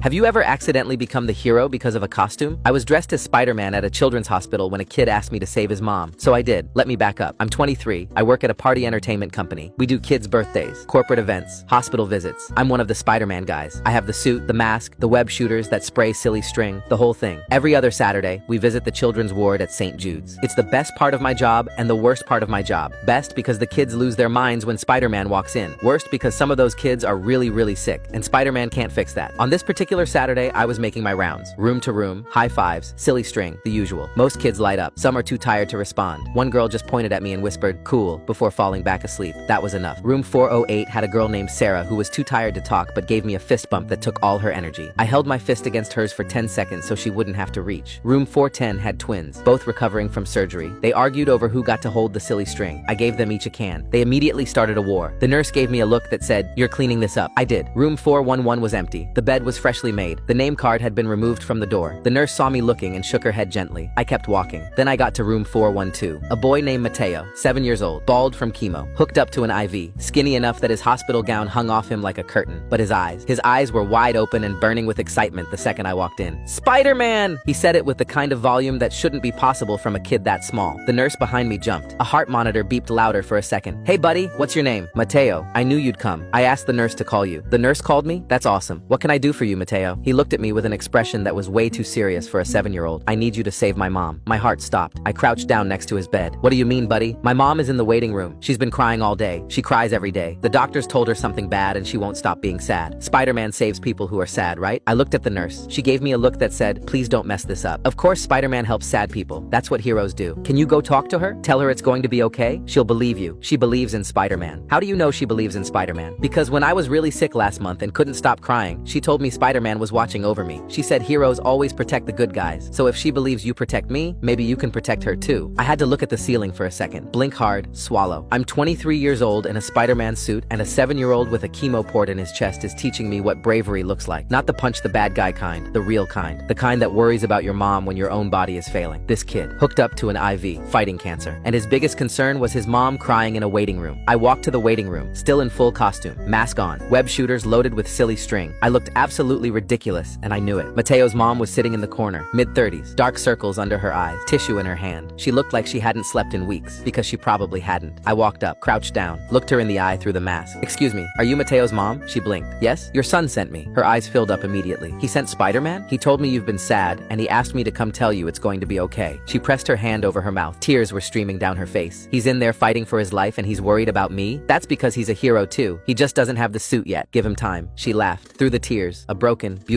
Have you ever accidentally become the hero because of a costume? I was dressed as Spider-Man at a children's hospital when a kid asked me to save his mom. So I did. Let me back up. I'm 23. I work at a party entertainment company. We do kids' birthdays, corporate events, hospital visits. I'm one of the Spider-Man guys. I have the suit, the mask, the web shooters that spray silly string, the whole thing. Every other Saturday, we visit the children's ward at St. Jude's. It's the best part of my job and the worst part of my job. Best because the kids lose their minds when Spider-Man walks in. Worst because some of those kids are really sick, and Spider-Man can't fix that. On this particular Saturday, I was making my rounds. Room to room, high fives, silly string, the usual. Most kids light up. Some are too tired to respond. One girl just pointed at me and whispered, "Cool," before falling back asleep. That was enough. Room 408 had a girl named Sarah who was too tired to talk but gave me a fist bump that took all her energy. I held my fist against hers for 10 seconds so she wouldn't have to reach. Room 410 had twins, both recovering from surgery. They argued over who got to hold the silly string. I gave them each a can. They immediately started a war. The nurse gave me a look that said, "You're cleaning this up." I did. Room 411 was empty. The bed was freshly made. The name card had been removed from the door. The nurse saw me looking and shook her head gently. I kept walking. Then I got to room 412. A boy named Mateo, 7 years old, bald from chemo, hooked up to an IV, skinny enough that his hospital gown hung off him like a curtain. But his eyes were wide open and burning with excitement the second I walked in. "Spider-Man!" He said it with the kind of volume that shouldn't be possible from a kid that small. The nurse behind me jumped. A heart monitor beeped louder for a second. "Hey buddy, what's your name?" "Mateo. I knew you'd come. I asked the nurse to call you." "The nurse called me? That's awesome. What can I do for you, Mateo?" He looked at me with an expression that was way too serious for a 7-year-old. "I need you to save my mom." My heart stopped. I crouched down next to his bed. "What do you mean, buddy?" "My mom is in the waiting room. She's been crying all day. She cries every day. The doctors told her something bad and she won't stop being sad. Spider-Man saves people who are sad, right?" I looked at the nurse. She gave me a look that said, "Please don't mess this up." Of course Spider-Man helps sad people. That's what heroes do. "Can you go talk to her? Tell her it's going to be okay? She'll believe you. She believes in Spider-Man." "How do you know she believes in Spider-Man?" "Because when I was really sick last month and couldn't stop crying, she told me Spider-Man was watching over me. She said heroes always protect the good guys. So if she believes you protect me, maybe you can protect her too." I had to look at the ceiling for a second. Blink hard, swallow. I'm 23 years old in a Spider-Man suit, and a 7-year-old with a chemo port in his chest is teaching me what bravery looks like. Not the punch the bad guy kind, the real kind. The kind that worries about your mom when your own body is failing. This kid, hooked up to an IV, fighting cancer. And his biggest concern was his mom crying in a waiting room. I walked to the waiting room, still in full costume, mask on, web shooters loaded with silly string. I looked absolutely ridiculous, and I knew it. Mateo's mom was sitting in the corner, mid-30s, dark circles under her eyes, tissue in her hand. She looked like she hadn't slept in weeks, because she probably hadn't. I walked up, crouched down, looked her in the eye through the mask. "Excuse me, are you Mateo's mom?" She blinked. "Yes? Your son sent me." Her eyes filled up immediately. "He sent Spider-Man? He told me you've been sad, and he asked me to come tell you it's going to be okay." She pressed her hand over her mouth. Tears were streaming down her face. "He's in there fighting for his life and he's worried about me? That's because he's a hero too. He just doesn't have the suit yet. Give him time." She laughed. Through the tears, a broken,